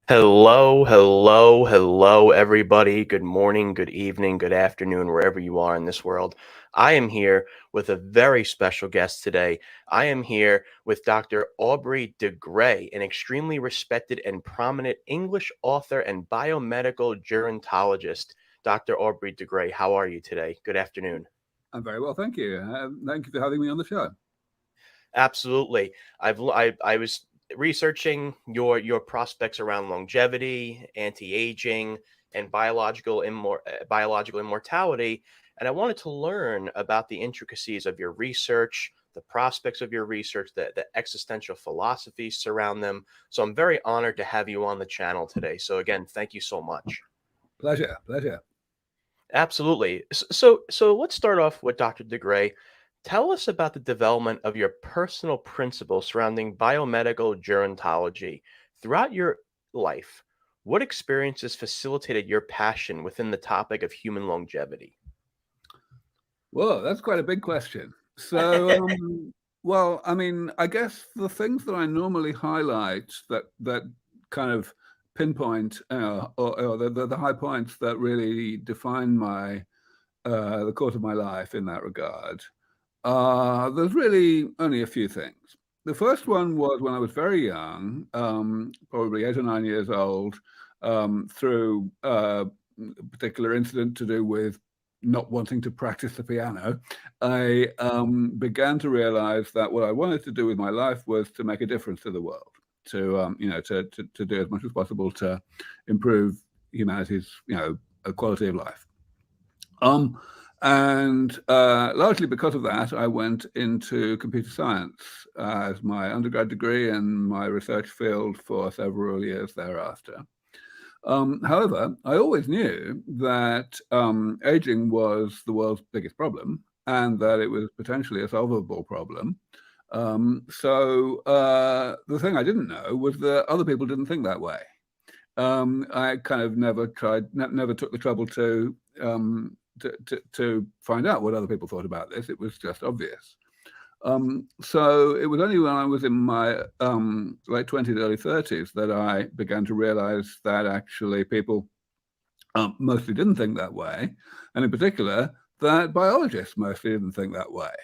Hello, hello, hello, everybody. Good morning, good evening, good afternoon, wherever you are in this world. I am here with a very special guest today. I am here with Dr. Aubrey de Grey, an extremely respected and prominent English author and biomedical gerontologist. Dr. Aubrey de Grey, how are you today? Good afternoon. I'm very well, thank you. Thank you for having me on the show. Absolutely. I was researching your prospects around longevity, anti-aging, and biological immortality, and I wanted to learn about the intricacies of your research, the prospects of your research, the existential philosophies surround them. So I'm very honored to have you on the channel today. So again, thank you so much. Pleasure, pleasure. Absolutely. So let's start off with Dr. DeGray. Tell us about the development of your personal principles surrounding biomedical gerontology. Throughout your life, what experiences facilitated your passion within the topic of human longevity? Whoa, that's quite a big question. Well, I mean, I guess the things that I normally highlight that kind of pinpoint or the high points that really define my the course of my life in that regard. There's really only a few things. The first one was when I was very young, probably 8 or 9 years old, through a particular incident to do with not wanting to practice the piano. I began to realize that what I wanted to do with my life was to make a difference to the world, to do as much as possible to improve humanity's, quality of life. Um, and largely because of that, I went into computer science as my undergrad degree and my research field for several years thereafter. However, I always knew that aging was the world's biggest problem and that it was potentially a solvable problem. The thing I didn't know was that other people didn't think that way. I kind of never took the trouble to find out what other people thought about this. It was just obvious. So it was only when I was in my late 20s, early 30s that I began to realize that actually people mostly didn't think that way. And in particular, that biologists mostly didn't think that way.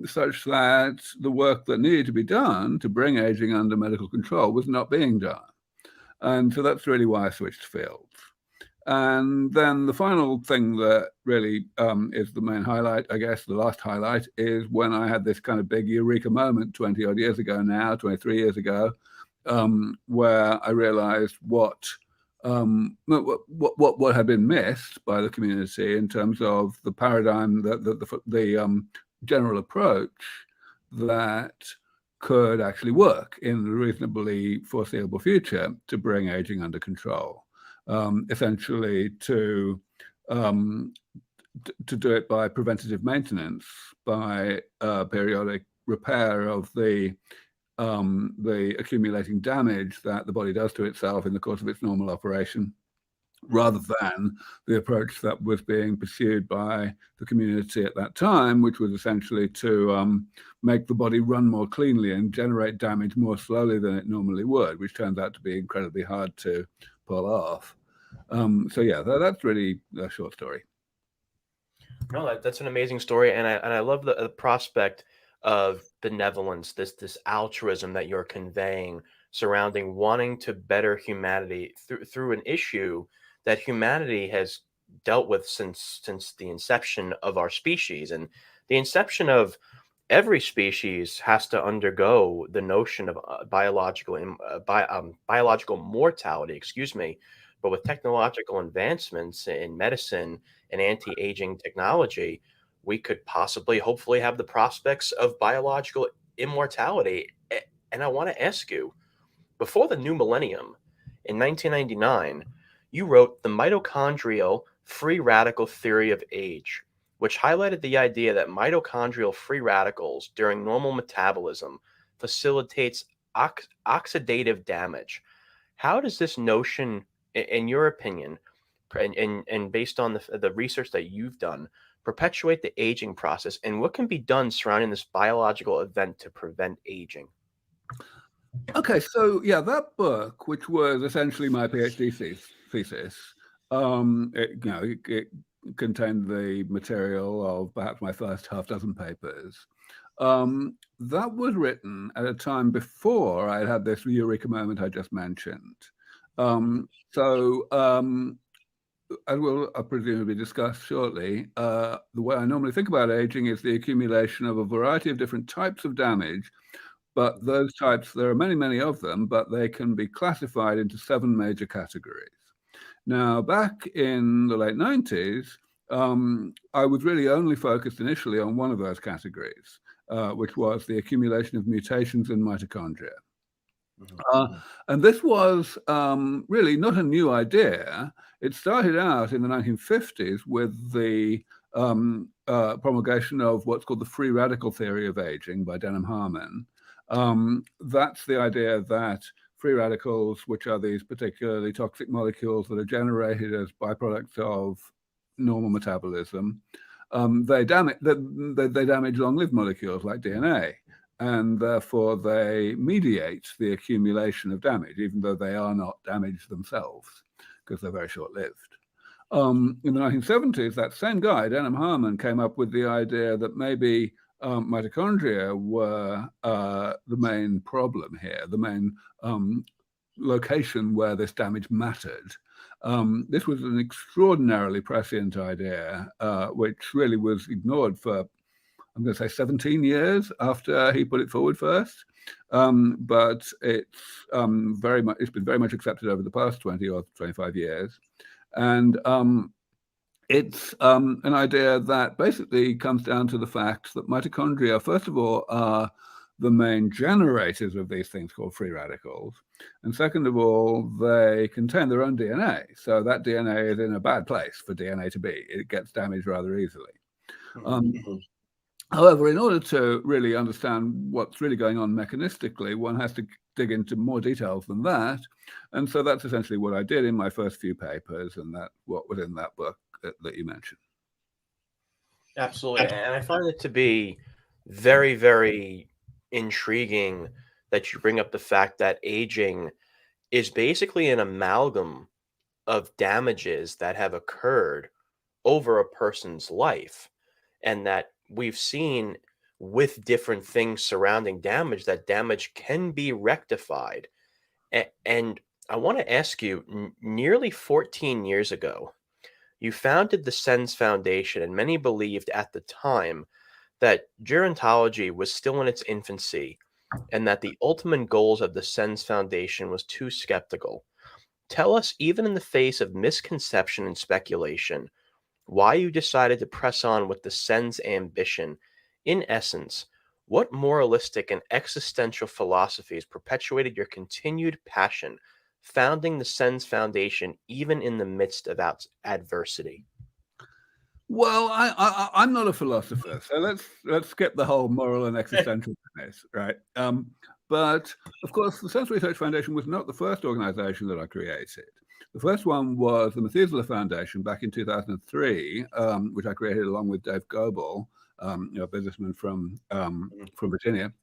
Such that the work that needed to be done to bring aging under medical control was not being done. And so that's really why I switched fields. And then the final thing that really is the main highlight, I guess, the last highlight, is when I had this kind of big eureka moment 20 odd years ago now, 23 years ago, where I realized what had been missed by the community in terms of the paradigm, the general approach that could actually work in the reasonably foreseeable future to bring aging under control. Essentially um, to do it by preventative maintenance, by periodic repair of the accumulating damage that the body does to itself in the course of its normal operation, rather than the approach that was being pursued by the community at that time, which was essentially to make the body run more cleanly and generate damage more slowly than it normally would, which turns out to be incredibly hard to pull off. That's really a short story. No, that's an amazing story, and I love the prospect of benevolence, this altruism that you're conveying surrounding wanting to better humanity through an issue that humanity has dealt with since the inception of our species, and the inception of every species has to undergo the notion of biological mortality, excuse me. But with technological advancements in medicine and anti-aging technology, we could possibly, hopefully, have the prospects of biological immortality. And I want to ask you, before the new millennium, in 1999, you wrote The Mitochondrial Free Radical Theory of Age, which highlighted the idea that mitochondrial free radicals during normal metabolism facilitates oxidative damage. How does this notion, in your opinion, and based on the research that you've done, perpetuate the aging process, and what can be done surrounding this biological event to prevent aging? Okay, so yeah, that book, which was essentially my PhD thesis, it contained the material of perhaps my first half dozen papers. That was written at a time before I had this eureka moment I just mentioned. So as we'll presumably discuss shortly, the way I normally think about aging is the accumulation of a variety of different types of damage, but those types, there are many, many of them, but they can be classified into 7 major categories. Now, back in the late 90s, I was really only focused initially on one of those categories, which was the accumulation of mutations in mitochondria. And this was really not a new idea. It started out in the 1950s with the promulgation of what's called the free radical theory of aging by Denham Harman. That's the idea that free radicals, which are these particularly toxic molecules that are generated as byproducts of normal metabolism, they damage long-lived molecules like DNA, and therefore they mediate the accumulation of damage, even though they are not damage themselves, because they're very short-lived. In the 1970s, that same guy, Denham Harman, came up with the idea that maybe mitochondria were the main problem here, the main location where this damage mattered. This was an extraordinarily prescient idea, which really was ignored for, I'm going to say, 17 years after he put it forward first. But it's been very much accepted over the past 20 or 25 years. And it's an idea that basically comes down to the fact that mitochondria, first of all, are the main generators of these things called free radicals. And second of all, they contain their own DNA. So that DNA is in a bad place for DNA to be. It gets damaged rather easily. However, in order to really understand what's really going on mechanistically, one has to dig into more details than that. And so that's essentially what I did in my first few papers, and that's what was in that book that you mentioned. Absolutely. And I find it to be very, very intriguing that you bring up the fact that aging is basically an amalgam of damages that have occurred over a person's life, and that we've seen with different things surrounding damage that damage can be rectified. And I want to ask you, nearly 14 years ago, you founded the SENS Foundation, and many believed at the time that gerontology was still in its infancy and that the ultimate goals of the SENS Foundation was too skeptical. Tell us, even in the face of misconception and speculation, why you decided to press on with the SENS ambition. In essence, what moralistic and existential philosophies perpetuated your continued passion, founding the SENS Foundation even in the midst of adversity? Well, I'm not a philosopher, so let's skip the whole moral and existential business, right? But of course, the Sense Research Foundation was not the first organization that I created. The first one was the Methuselah Foundation back in 2003, which I created along with Dave Goebel, a businessman from Virginia.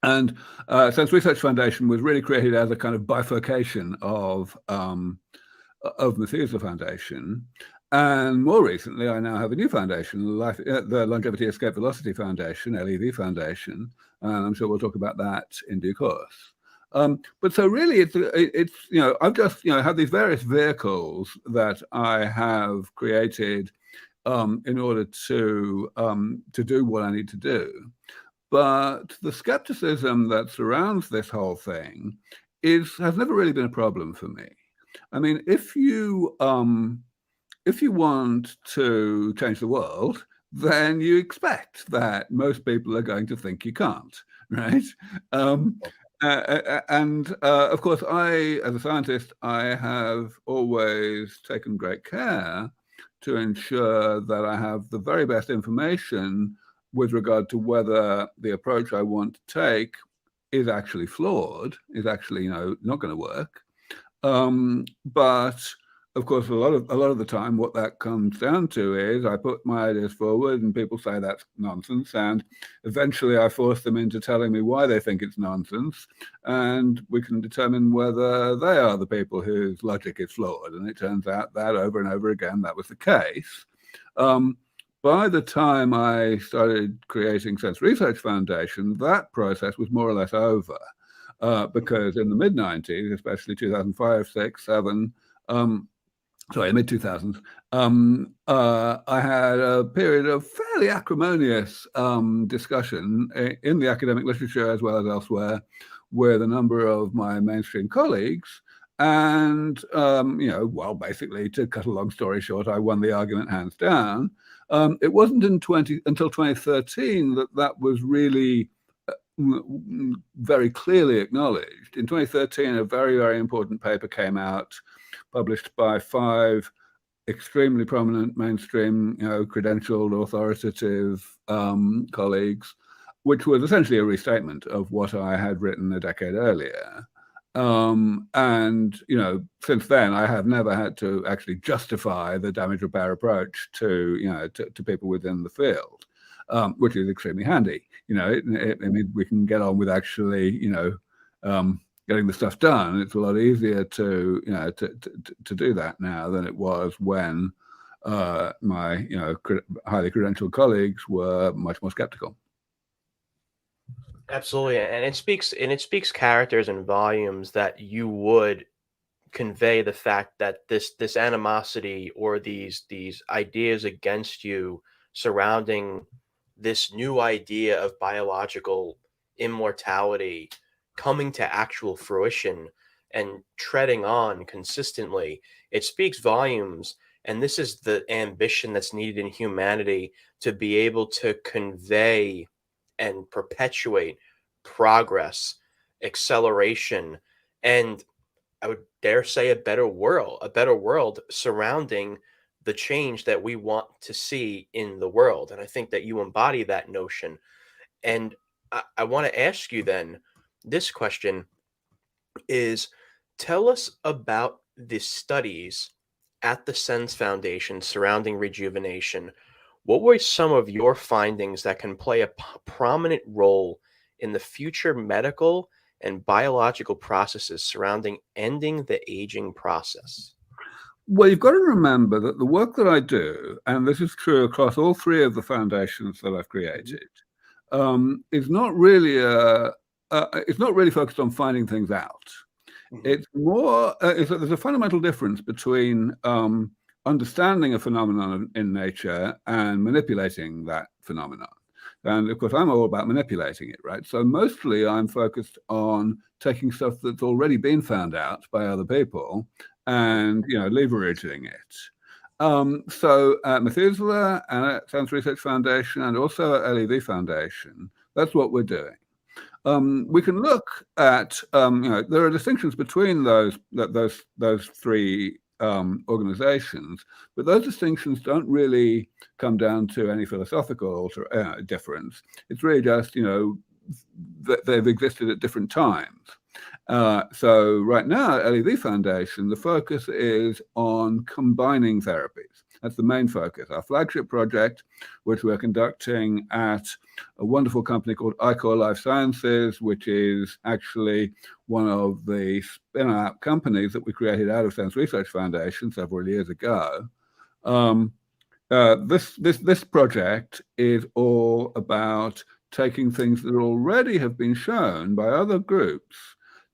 And Sense Research Foundation was really created as a kind of bifurcation of Methuselah Foundation. And more recently, I now have a new foundation, the Longevity Escape Velocity Foundation, LEV Foundation, and I'm sure we'll talk about that in due course. But so really, it's I've just had these various vehicles that I have created in order to do what I need to do. But the skepticism that surrounds this whole thing has never really been a problem for me. I mean, if you want to change the world, then you expect that most people are going to think you can't, right? Of course, as a scientist, I have always taken great care to ensure that I have the very best information with regard to whether the approach I want to take is actually flawed, is actually not going to work. But of course, a lot of the time, what that comes down to is I put my ideas forward, and people say that's nonsense, and eventually I force them into telling me why they think it's nonsense, and we can determine whether they are the people whose logic is flawed. And it turns out that over and over again, that was the case. By the time I started creating Sense Research Foundation, that process was more or less over, because in the mid-90s, especially 2005, 6, 7, sorry, mid 2000s, I had a period of fairly acrimonious discussion in the academic literature as well as elsewhere with a number of my mainstream colleagues. And, well, basically, to cut a long story short, I won the argument hands down. It wasn't until 2013 that was really very clearly acknowledged. In 2013, a very, very important paper came out, published by 5 extremely prominent mainstream, credentialed, authoritative colleagues, which was essentially a restatement of what I had written a decade earlier. And, since then, I have never had to actually justify the damage repair approach to people within the field, which is extremely handy. I mean, we can get on with actually, getting the stuff done. It's a lot easier to do that now than it was when my highly credentialed colleagues were much more skeptical. Absolutely, and it speaks characters and volumes that you would convey the fact that this animosity or these ideas against you surrounding this new idea of biological immortality coming to actual fruition and treading on consistently, it speaks volumes. And this is the ambition that's needed in humanity to be able to convey and perpetuate progress, acceleration, and I would dare say a better world surrounding the change that we want to see in the world. And I think that you embody that notion. And I want to ask you then this question is, tell us about the studies at the SENS Foundation surrounding rejuvenation. What were some of your findings that can play a prominent role in the future medical and biological processes surrounding ending the aging process? Well, you've got to remember that the work that I do, and this is true across all 3 of the foundations that I've created, is not really it's not really focused on finding things out. It's more is that there's a fundamental difference between understanding a phenomenon in nature and manipulating that phenomenon. And of course, I'm all about manipulating it, right? So mostly I'm focused on taking stuff that's already been found out by other people and, leveraging it. So at Methuselah and at Science Research Foundation and also at LEV Foundation, that's what we're doing. We can look at, there are distinctions between those 3 organizations, but those distinctions don't really come down to any philosophical difference. It's really just, that they've existed at different times. So right now at LEV Foundation, the focus is on combining therapies. That's the main focus. Our flagship project, which we're conducting at a wonderful company called iCore Life Sciences, which is actually one of the spin-out companies that we created out of Sense Research Foundation several years ago. This project is all about taking things that already have been shown by other groups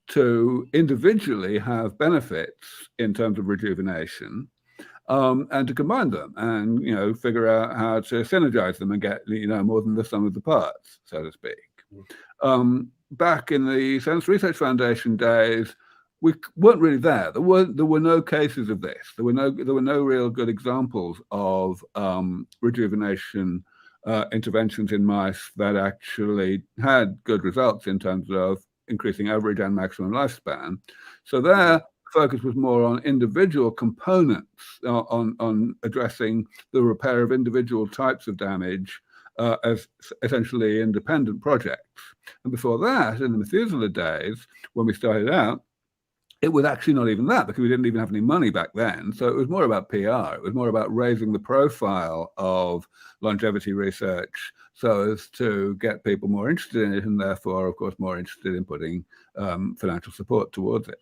to individually have benefits in terms of rejuvenation, and to combine them and, figure out how to synergize them and get, more than the sum of the parts, so to speak. Back in the Sense Research Foundation days, we weren't really there. There were no cases of this. There were no real good examples of rejuvenation interventions in mice that actually had good results in terms of increasing average and maximum lifespan. So there, focus was more on individual components, on addressing the repair of individual types of damage as essentially independent projects. And before that, in the Methuselah days, when we started out, it was actually not even that, because we didn't even have any money back then. So it was more about PR. It was more about raising the profile of longevity research so as to get people more interested in it, and therefore, of course, more interested in putting financial support towards it.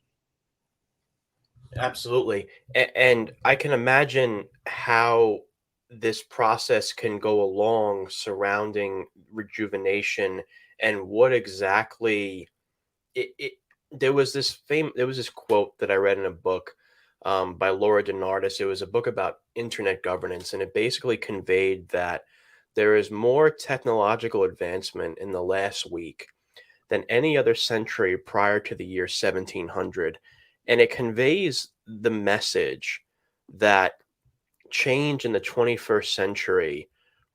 Absolutely. And I can imagine how this process can go along surrounding rejuvenation and what exactly it there was this quote that I read in a book by Laura Denardis. It was a book about internet governance, and it basically conveyed that there is more technological advancement in the last week than any other century prior to the year 1700. And it conveys the message that change in the 21st century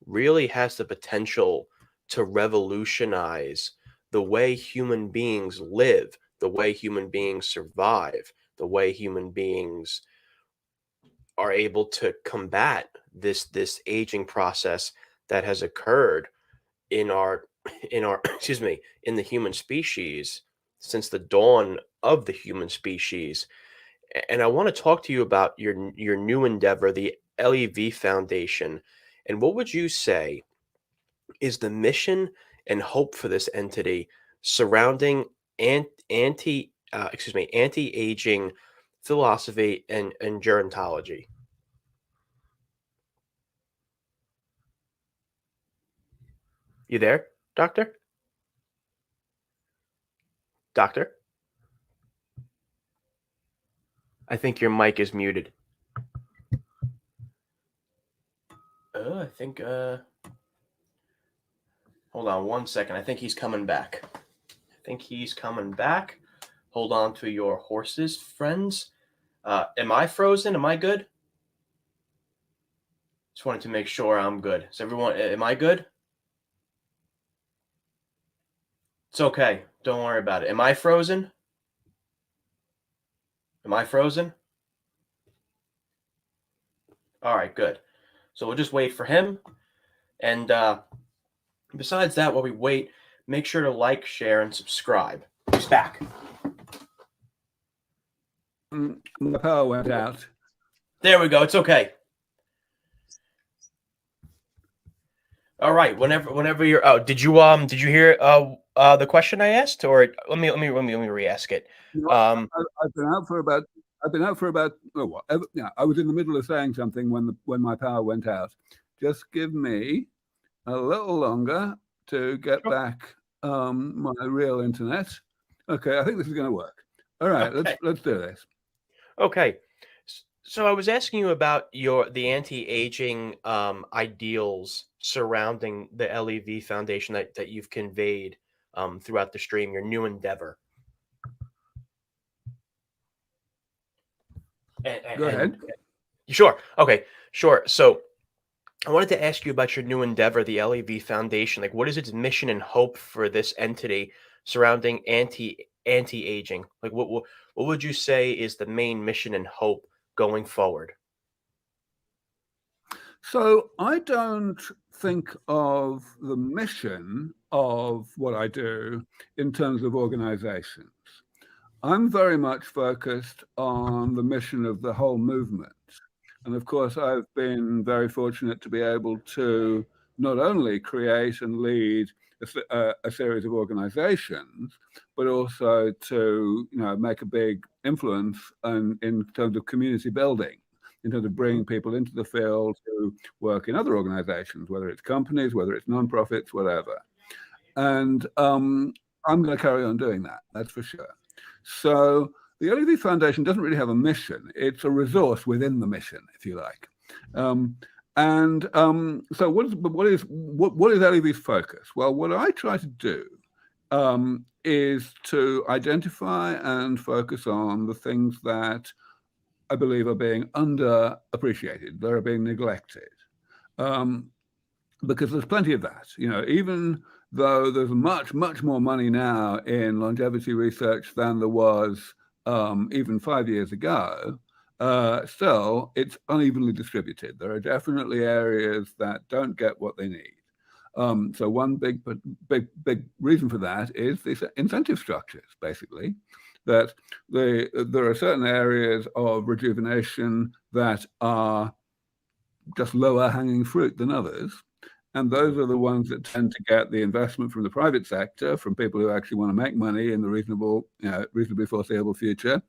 really has the potential to revolutionize the way human beings live, the way human beings survive, the way human beings are able to combat this aging process that has occurred in our excuse me, in the human species since the dawn of the human species. And I want to talk to you about your new endeavor, the LEV Foundation. And what would you say is the mission and hope for this entity surrounding anti-aging philosophy and gerontology? You there, doctor? Doctor? I think your mic is muted. I think hold on one second. I think he's coming back. I think he's coming back. Hold on to your horses, friends. Am I frozen? Am I good? Just wanted to make sure I'm good. Is everyone, am I good? It's okay. Don't worry about it. Am I frozen? Am I frozen? All right, good. So we'll just wait for him. And besides that, while we wait, make sure to like, share, and subscribe. He's back. My power went out. There we go. It's okay. All right. Whenever you're out, did you hear the question I asked, or let me re-ask it. I've been out for about I was in the middle of saying something when my power went out. Just give me a little longer to get back my real internet. Okay, I think this is going to work. All right, Okay. let's do this. Okay. So I was asking you about the anti-aging ideals surrounding the LEV Foundation that you've conveyed throughout the stream, your new endeavor. Go ahead. Sure. Okay. Sure. So I wanted to ask you about your new endeavor, the LEV Foundation. Like, what is its mission and hope for this entity surrounding anti-aging? Like, what would you say is the main mission and hope going forward? So I don't think of the mission of what I do in terms of organizations. I'm very much focused on the mission of the whole movement. And of course, I've been very fortunate to be able to not only create and lead a series of organizations, but also to make a big influence in terms of community building, in terms of bringing people into the field to work in other organizations, whether it's companies, whether it's nonprofits, whatever. And I'm going to carry on doing that, that's for sure. So the LEV Foundation doesn't really have a mission. It's a resource within the mission, if you like. So what is LEV's focus? Well, what I try to do is to identify and focus on the things that I believe are being underappreciated, that are being neglected. Because there's plenty of that, even though there's much, much more money now in longevity research than there was even 5 years ago, still it's unevenly distributed. There are definitely areas that don't get what they need. So one big reason for that is these incentive structures, basically, that there are certain areas of rejuvenation that are just lower hanging fruit than others. And those are the ones that tend to get the investment from the private sector, from people who actually want to make money in the reasonably foreseeable future.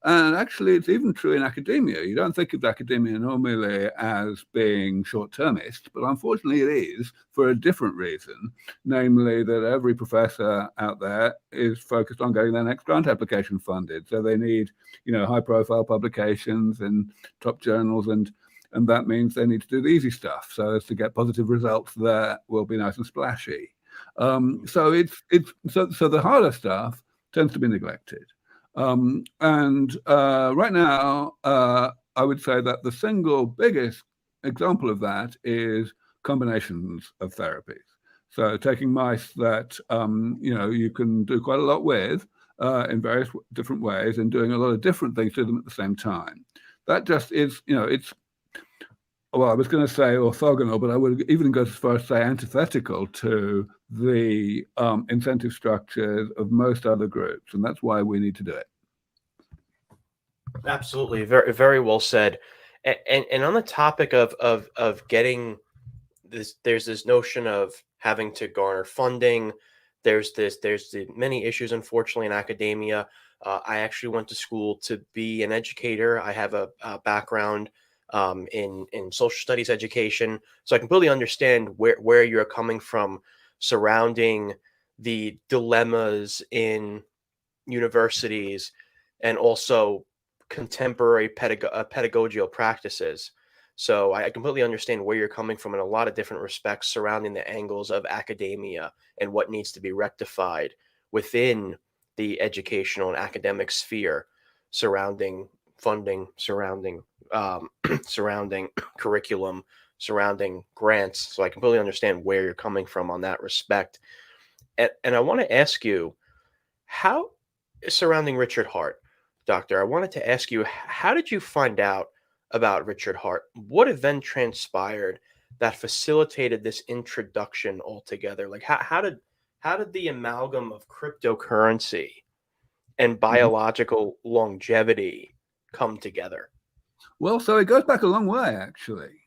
And actually, it's even true in academia. You don't think of academia normally as being short-termist, but unfortunately it is for a different reason, namely that every professor out there is focused on getting their next grant application funded. So they need, high-profile publications in top journals, and that means they need to do the easy stuff so as to get positive results that will be nice and splashy. So the harder stuff tends to be neglected. And right now, I would say that the single biggest example of that is combinations of therapies. So taking mice that you can do quite a lot with in various different ways, and doing a lot of different things to them at the same time. That just is, well, I was going to say orthogonal, but I would even go as far as say antithetical to the incentive structures of most other groups, and that's why we need to do it. Absolutely, very very well said. And on the topic of getting this, there's this notion of having to garner funding. There's the many issues, unfortunately, in academia. I actually went to school to be an educator. I have a background in social studies education, so I completely understand where you're coming from surrounding the dilemmas in universities and also contemporary pedagogical practices. So I completely understand where you're coming from in a lot of different respects surrounding the angles of academia and what needs to be rectified within the educational and academic sphere surrounding funding, surrounding surrounding curriculum, surrounding grants. So I completely understand where you're coming from on that respect. And I want to ask you, how surrounding Richard Hart, Doctor, I wanted to ask you, how did you find out about Richard Hart? What event transpired that facilitated this introduction altogether? Like how did the amalgam of cryptocurrency and Mhm. biological longevity come together? Well, so it goes back a long way, actually.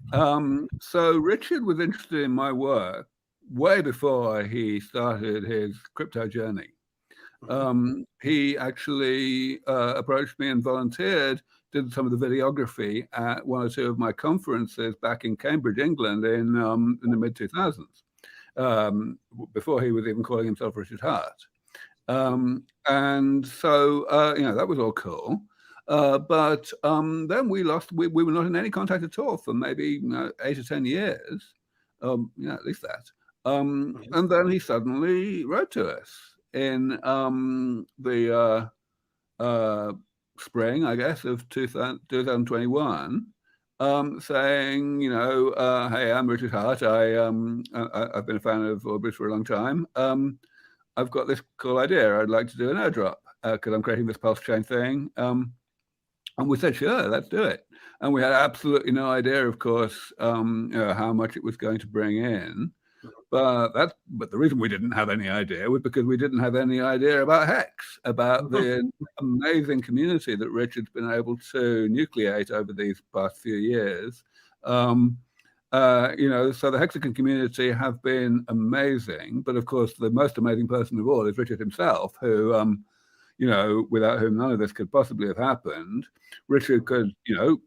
So Richard was interested in my work way before he started his crypto journey. Mhm. He actually approached me and volunteered, did some of the videography at one or two of my conferences back in Cambridge, England in the mid 2000s, before he was even calling himself Richard Hart. And so, that was all cool. But then we were not in any contact at all for maybe 8 or 10 years, at least that. Mhm. And then he suddenly wrote to us in the spring, I guess, of 2021, saying, hey, I'm Richard Hart. I've been a fan of Aubrey for a long time. I've got this cool idea. I'd like to do an airdrop because I'm creating this pulse chain thing. And we said, sure, let's do it. And we had absolutely no idea, of course, how much it was going to bring in. But the reason we didn't have any idea was because we didn't have any idea about Hex, about Mhm. the amazing community that Richard's been able to nucleate over these past few years. So the Hexagon community have been amazing, but of course the most amazing person of all is Richard himself, who without whom none of this could possibly have happened. Richard could,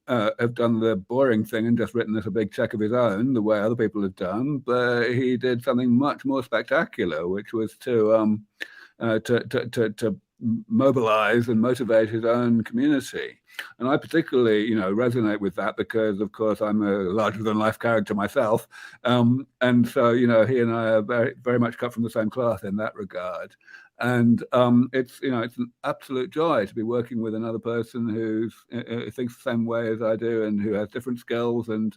have done the boring thing and just written us a big check of his own, the way other people have done. But he did something much more spectacular, which was to mobilize and motivate his own community. And I particularly, resonate with that because, of course, I'm a larger than life character myself. And so, he and I are very, very much cut from the same cloth in that regard. And it's an absolute joy to be working with another person who thinks the same way as I do and who has different skills. And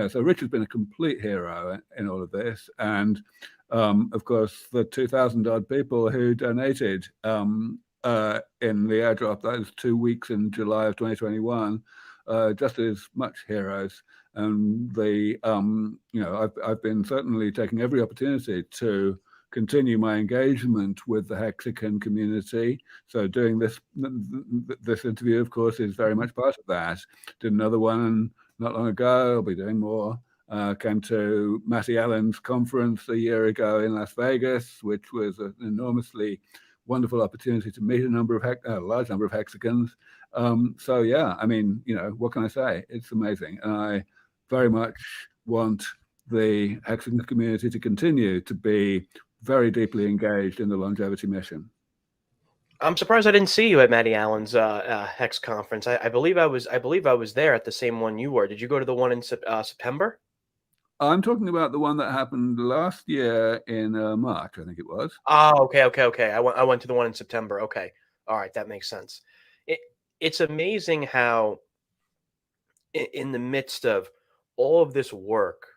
so Richard's been a complete hero in all of this. And of course, the 2,000 odd people who donated in the airdrop, that was 2 weeks in July of 2021. just as much heroes. And I've been certainly taking every opportunity to continue my engagement with the Hexagon community. So doing this interview, of course, is very much part of that. Did another one not long ago. I'll be doing more. Came to Matty Allen's conference a year ago in Las Vegas, which was an enormously wonderful opportunity to meet a large number of hexagons. So yeah, I mean, what can I say? It's amazing, and I very much want the hexagon community to continue to be very deeply engaged in the longevity mission. I'm surprised I didn't see you at Matty Allen's Hex conference. I believe I believe I was there at the same one you were. Did you go to the one in September? I'm talking about the one that happened last year in March, I think it was. Oh, okay. I went to the one in September. Okay, all right, that makes sense. It's amazing how in the midst of all of this work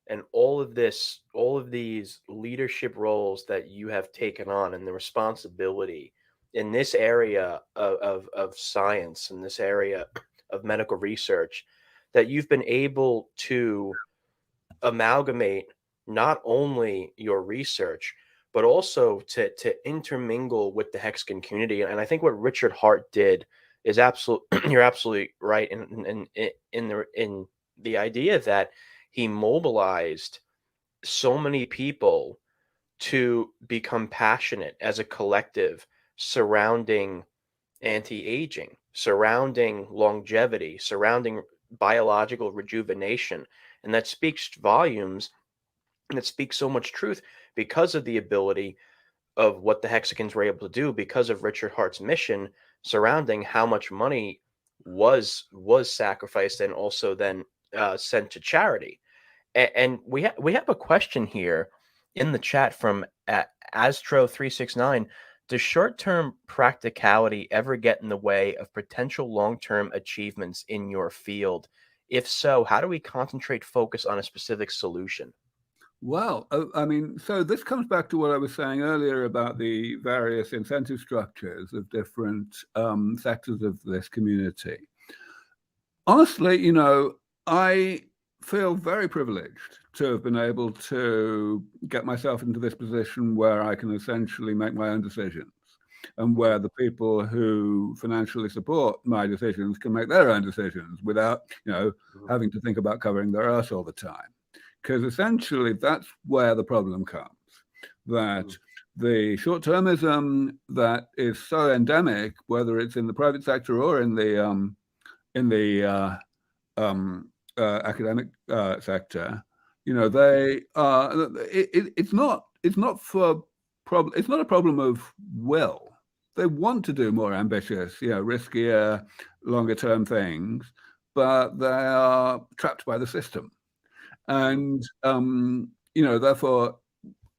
and all of these leadership roles that you have taken on and the responsibility in this area of science, in this area of medical research, that you've been able to amalgamate not only your research but also to intermingle with the hexagon community. And I think what Richard Hart did is absolute you're absolutely right in the idea that he mobilized so many people to become passionate as a collective surrounding anti-aging, surrounding longevity, surrounding biological rejuvenation. And that speaks volumes, and it speaks so much truth because of the ability of what the hexagons were able to do, because of Richard Hart's mission surrounding how much money was sacrificed and also then sent to charity. And we have a question here in the chat from Astro369. Does short-term practicality ever get in the way of potential long-term achievements in your field? If so, how do we concentrate focus on a specific solution? Well, I mean, so this comes back to what I was saying earlier about the various incentive structures of different sectors of this community. Honestly, I feel very privileged to have been able to get myself into this position where I can essentially make my own decisions, and where the people who financially support my decisions can make their own decisions without, having to think about covering their ass all the time. Because essentially that's where the problem comes, that the short-termism that is so endemic, whether it's in the private sector or in the academic sector, they it's not a problem of will. They want to do more ambitious, riskier, longer term things, but they are trapped by the system. And therefore,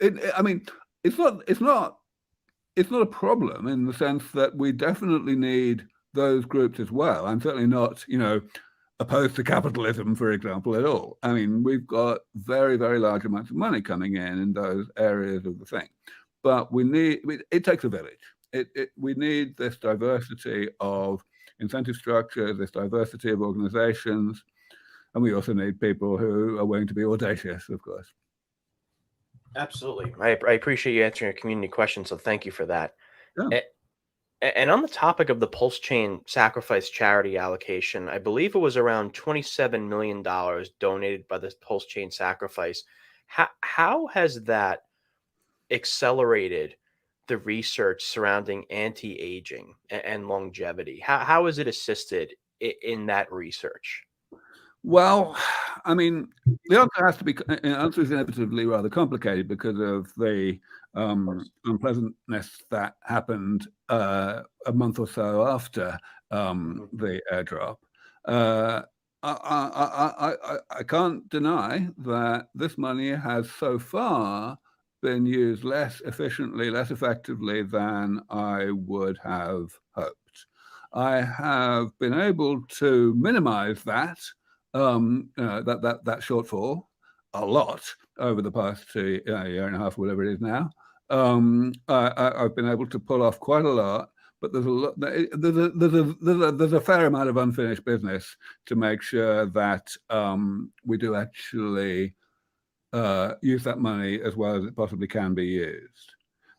it's not a problem in the sense that we definitely need those groups as well. I'm certainly not, opposed to capitalism, for example, at all. I mean, we've got very, very large amounts of money coming in those areas of the thing, but it takes a village. We need this diversity of incentive structure, this diversity of organizations. And we also need people who are willing to be audacious, of course. Absolutely. I appreciate you answering a community question, so thank you for that. Yeah. And on the topic of the Pulse Chain Sacrifice charity allocation, I believe it was around $27 million donated by the Pulse Chain Sacrifice. How has that accelerated the research surrounding anti-aging and longevity? How has it assisted in that research? Well, I mean, the answer is inevitably rather complicated because of the unpleasantness that happened a month or so after the airdrop. I can't deny that this money has so far been used less efficiently, less effectively than I would have hoped. I have been able to minimize that shortfall a lot over the past year and a half, whatever it is now. I've been able to pull off quite a lot, but there's a fair amount of unfinished business to make sure that we do actually use that money as well as it possibly can be used.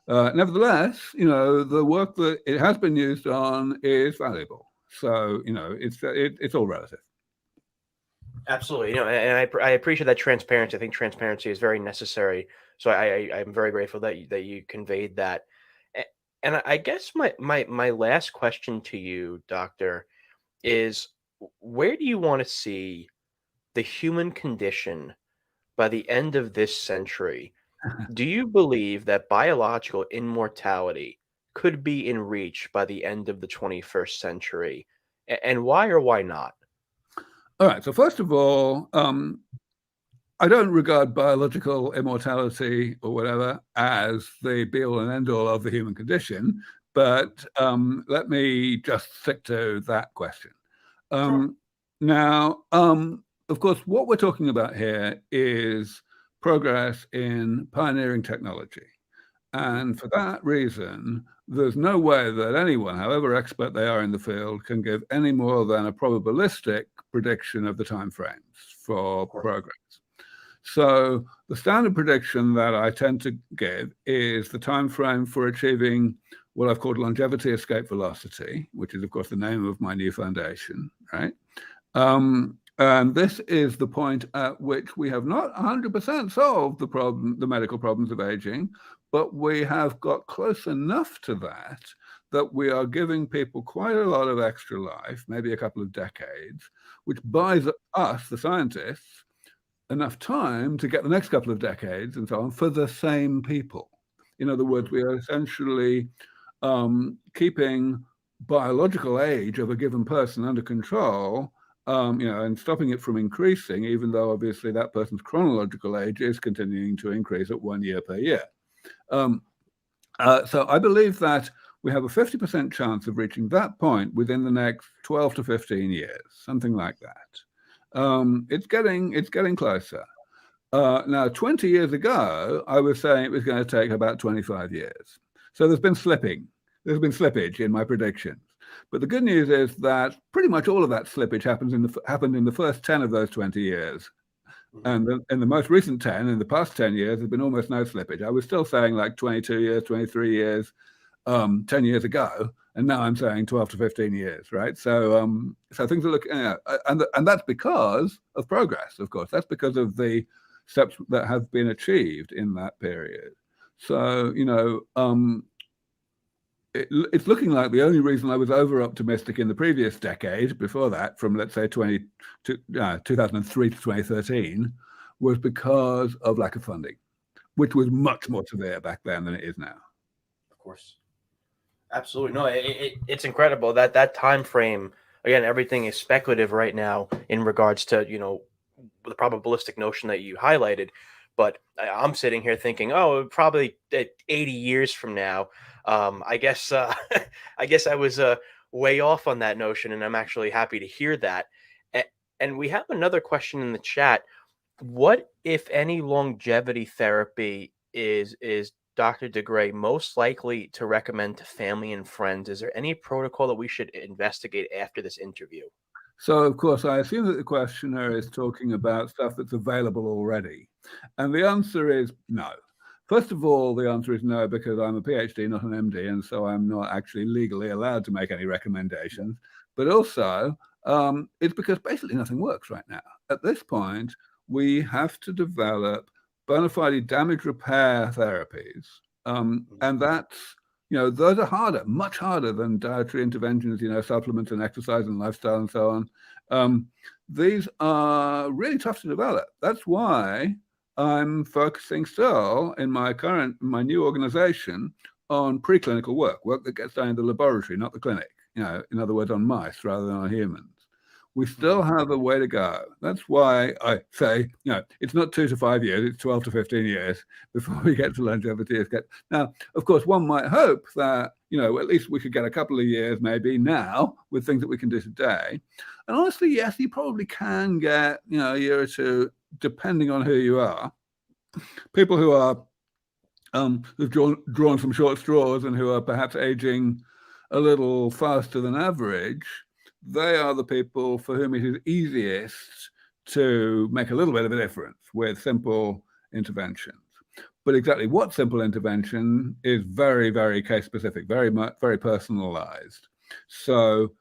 Nevertheless, the work that it has been used on is valuable. So, it's all relative. Absolutely, and I appreciate that transparency. I think transparency is very necessary. So I'm very grateful that you conveyed that. A- And I guess my last question to you, Doctor, is where do you want to see the human condition by the end of this century? Do you believe that biological immortality could be in reach by the end of the 21st century? And why or why not? All right. So first of all, I don't regard biological immortality or whatever as the be all and end all of the human condition, but let me just stick to that question. Sure. Now, of course, what we're talking about here is progress in pioneering technology. And for that reason, there's no way that anyone, however expert they are in the field, can give any more than a probabilistic prediction of the timeframes for progress. So the standard prediction that I tend to give is the time frame for achieving what I've called longevity escape velocity, which is, of course, the name of my new foundation, right? And this is the point at which we have not 100% solved the medical problems of aging, but we have got close enough to that that we are giving people quite a lot of extra life, maybe a couple of decades, which buys us, the scientists, enough time to get the next couple of decades and so on for the same people. In other words, we are essentially keeping biological age of a given person under control, and stopping it from increasing, even though obviously that person's chronological age is continuing to increase at 1 year per year. So I believe that we have a 50% chance of reaching that point within the next 12 to 15 years, something like that. It's getting closer. Now, 20 years ago, I was saying it was going to take about 25 years. So there's been slippage in my predictions. But the good news is that pretty much all of that slippage happened in the first 10 of those 20 years. And in the most recent 10, in the past 10 years, there's been almost no slippage. I was still saying like 22 years, 23 years, 10 years ago, and now I'm saying 12 to 15 years, right? So things are looking, and that's because of progress, of course. That's because of the steps that have been achieved in that period. So, it's looking like the only reason I was over optimistic in the previous decade before that, from let's say 2003 to 2013, was because of lack of funding, which was much more severe back then than it is now. Of course. Absolutely. No, it's incredible that time frame. Again, everything is speculative right now in regards to, the probabilistic notion that you highlighted. But I'm sitting here thinking, oh, probably 80 years from now. I guess I guess I was way off on that notion, and I'm actually happy to hear that. And we have another question in the chat. What, if any, longevity therapy is Dr. DeGray most likely to recommend to family and friends? Is there any protocol that we should investigate after this interview? So, of course, I assume that the questioner is talking about stuff that's available already. And the answer is no. First of all, the answer is no, because I'm a PhD, not an MD, and so I'm not actually legally allowed to make any recommendations. But also, it's because basically nothing works right now. At this point, we have to develop bona fide damage repair therapies. And that's, those are harder, much harder than dietary interventions, supplements and exercise and lifestyle and so on. These are really tough to develop. That's why I'm focusing still in my new organization on preclinical work that gets done in the laboratory, not the clinic, in other words, on mice rather than on humans. We still have a way to go. That's why I say, it's not 2 to 5 years, it's 12 to 15 years before we get to longevity escape. Now, of course, one might hope that, at least we could get a couple of years maybe now with things that we can do today. And honestly, yes, you probably can get, a year or two, depending on who you are. People who are who've drawn some short straws and who are perhaps aging a little faster than average, they are the people for whom it is easiest to make a little bit of a difference with simple interventions. But exactly what simple intervention is very, very case specific, very personalized. So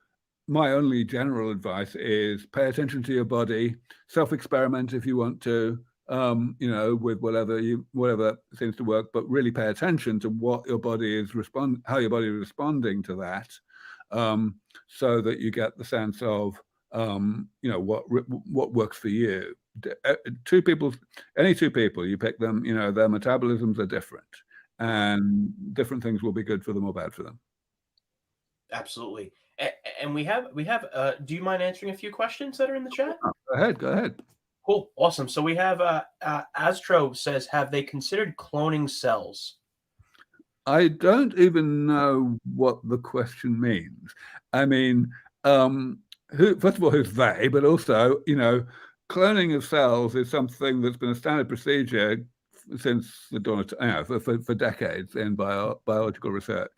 my only general advice is pay attention to your body, self-experiment if you want to, with whatever seems to work, but really pay attention to what your body is how your body is responding to that, so that you get the sense of what works for you. Any two people, you pick them, their metabolisms are different, and different things will be good for them or bad for them. Absolutely. And we have do you mind answering a few questions that are in the chat? Go ahead. Cool. Awesome. So we have Astro says, have they considered cloning cells? I don't even know what the question means. I mean, first of all, who's they? But also, cloning of cells is something that's been a standard procedure since the dawn of for decades in biological research.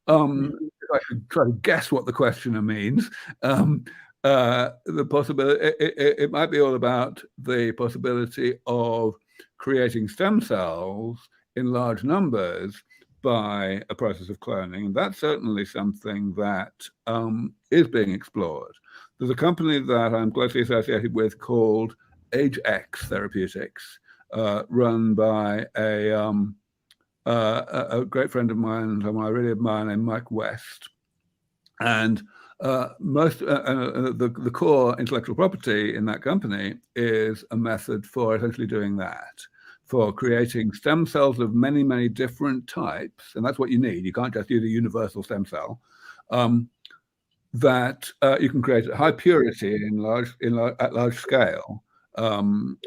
If I could try to guess what the questioner means, the possibility it might be all about the possibility of creating stem cells in large numbers by a process of cloning, and that's certainly something that is being explored. There's a company that I'm closely associated with called AgeX Therapeutics, run by a great friend of mine whom I really admire, named Mike West. And the core intellectual property in that company is a method for essentially doing that, for creating stem cells of many, many different types. And that's what you need. You can't just use a universal stem cell. That you can create at high purity at large scale, in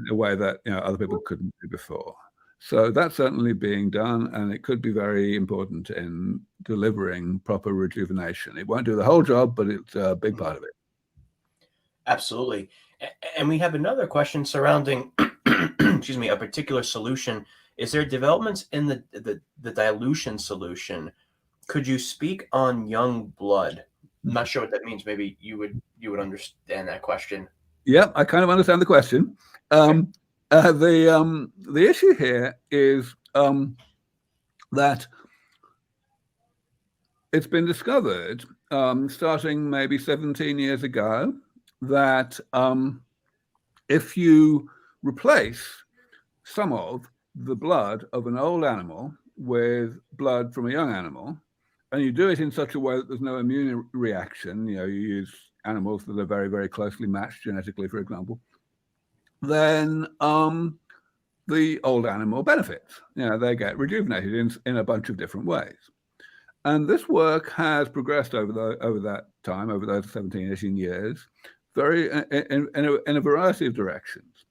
a way that other people couldn't do before. So that's certainly being done, and it could be very important in delivering proper rejuvenation. It won't do the whole job, but it's a big part of it. Absolutely. And we have another question surrounding, excuse me, a particular solution. Is there developments in the dilution solution? Could you speak on young blood? I'm not sure what that means. Maybe you would understand that question. Yeah, I kind of understand the question. Okay. The issue here is that it's been discovered, starting maybe 17 years ago, that if you replace some of the blood of an old animal with blood from a young animal, and you do it in such a way that there's no immune reaction, you use animals that are very, very closely matched genetically, for example, then the old animal benefits. They get rejuvenated in a bunch of different ways. And this work has progressed over that time, over those 17, 18 years, in a variety of directions.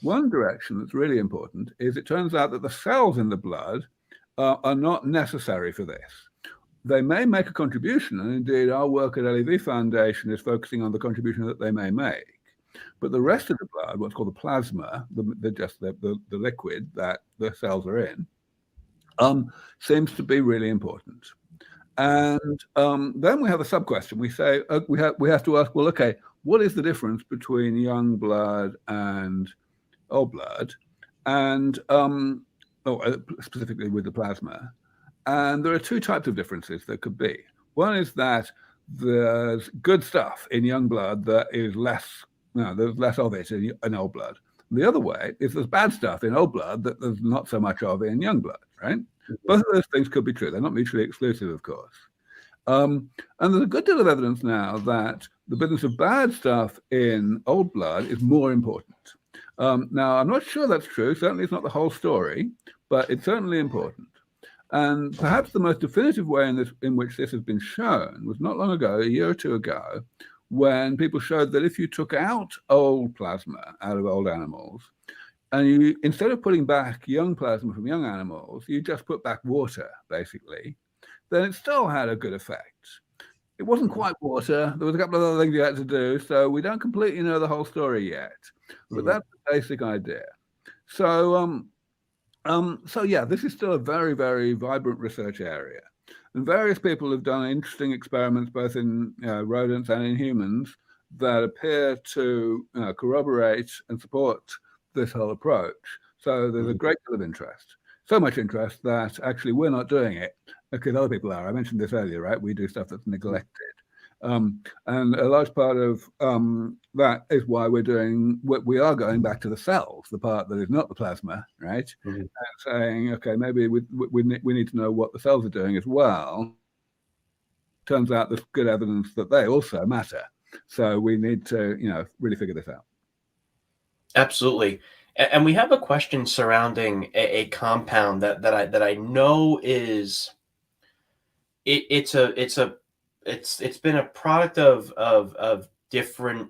One direction that's really important is it turns out that the cells in the blood are not necessary for this. They may make a contribution, and indeed our work at LEV Foundation is focusing on the contribution that they may make. But the rest of the blood, what's called the plasma, the liquid that the cells are in, seems to be really important. And then we have a sub-question. We say we have to ask, well, okay, what is the difference between young blood and old blood, and specifically with the plasma? And there are two types of differences that could be. One is that there's good stuff in young blood that is less. There's less of it in old blood. The other way is there's bad stuff in old blood that there's not so much of in young blood, right? Both of those things could be true. They're not mutually exclusive, of course. And there's a good deal of evidence now that the business of bad stuff in old blood is more important. Now, I'm not sure that's true. Certainly it's not the whole story, but it's certainly important. And perhaps the most definitive way in which this has been shown was not long ago, a year or two ago, when people showed that if you took out old plasma out of old animals, and you, instead of putting back young plasma from young animals, you just put back water, basically, then it still had a good effect. It wasn't quite water. There was a couple of other things you had to do, so we don't completely know the whole story yet. But that's the basic idea. So, so yeah, this is still a very, very vibrant research area. And various people have done interesting experiments, both in rodents and in humans, that appear to corroborate and support this whole approach. So there's a great deal of interest. So much interest that actually we're not doing it because other people are. I mentioned this earlier, right? We do stuff that's neglected. And a large part of that is why we are going back to the cells, the part that is not the plasma, right? Mm-hmm. And saying, okay, maybe we need to know what the cells are doing as well. Turns out there's good evidence that they also matter. So we need to, really figure this out. Absolutely. And we have a question surrounding a compound that I know is it's been a product of different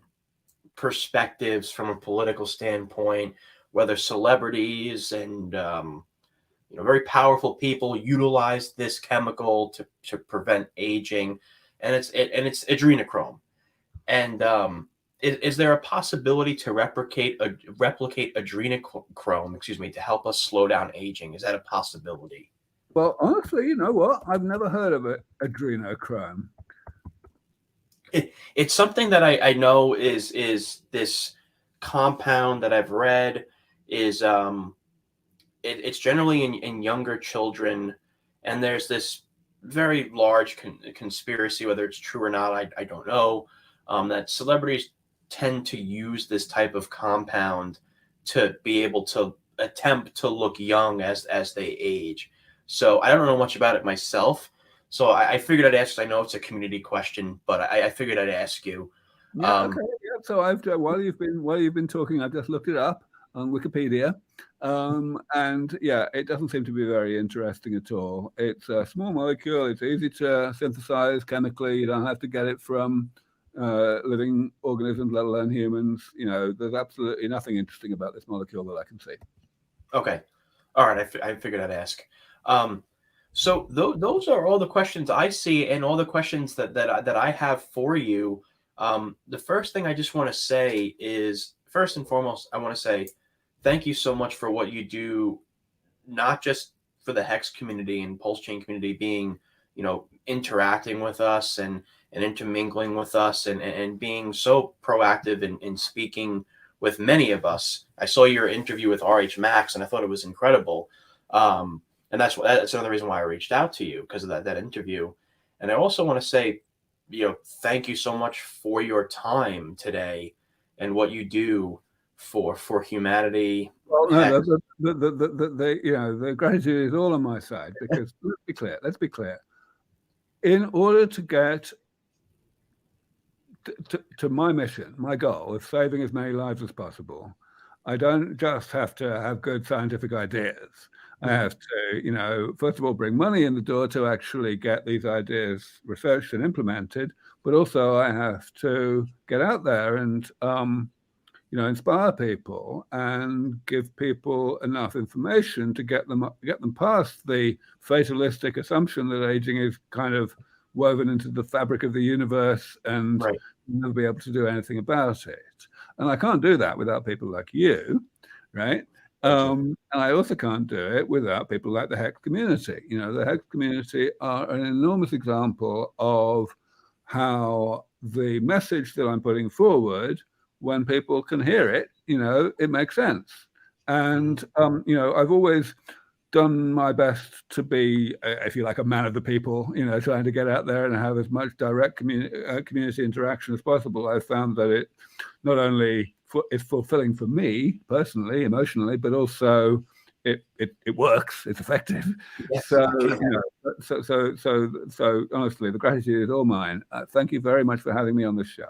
perspectives from a political standpoint, whether celebrities and very powerful people utilize this chemical to prevent aging, and it's adrenochrome. And is there a possibility to replicate adrenochrome, to help us slow down aging? Is that a possibility? Well, honestly, you know what? I've never heard of it, adrenochrome. It's something that I know is this compound that I've read is it's generally in younger children, and there's this very large conspiracy, whether it's true or not, I don't know, that celebrities tend to use this type of compound to be able to attempt to look young as they age. So I don't know much about it myself. So I figured I'd ask. I know it's a community question, but I figured I'd ask you. Yeah, okay. Yeah. So I've while you've been talking, I've just looked it up on Wikipedia, and yeah, it doesn't seem to be very interesting at all. It's a small molecule. It's easy to synthesize chemically. You don't have to get it from living organisms, let alone humans. There's absolutely nothing interesting about this molecule that I can see. Okay, all right. I figured I'd ask. So those are all the questions I see, and all the questions that I have for you. The first thing I just want to say is, first and foremost, I want to say thank you so much for what you do, not just for the Hex community and Pulse Chain community, being, interacting with us and intermingling with us, and being so proactive in speaking with many of us. I saw your interview with RH Max, and I thought it was incredible. And that's another reason why I reached out to you, because of that interview. And I also want to say, thank you so much for your time today and what you do for humanity. Well, no, the gratitude is all on my side, because let's be clear. In order to get to my mission, my goal of saving as many lives as possible, I don't just have to have good scientific ideas. I have to, first of all, bring money in the door to actually get these ideas researched and implemented, but also I have to get out there and, inspire people and give people enough information to get them past the fatalistic assumption that aging is kind of woven into the fabric of the universe and Right. never be able to do anything about it. And I can't do that without people like you, right? And I also can't do it without people like the Hex community. The Hex community are an enormous example of how the message that I'm putting forward, when people can hear it, it makes sense. And, I've always done my best to be, if you like, a man of the people, trying to get out there and have as much direct community interaction as possible. I've found that it not only is fulfilling for me personally, emotionally, but also it works. It's effective. Yes. So honestly, the gratitude is all mine. Thank you very much for having me on this show.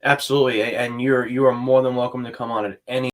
Absolutely, and you are more than welcome to come on at any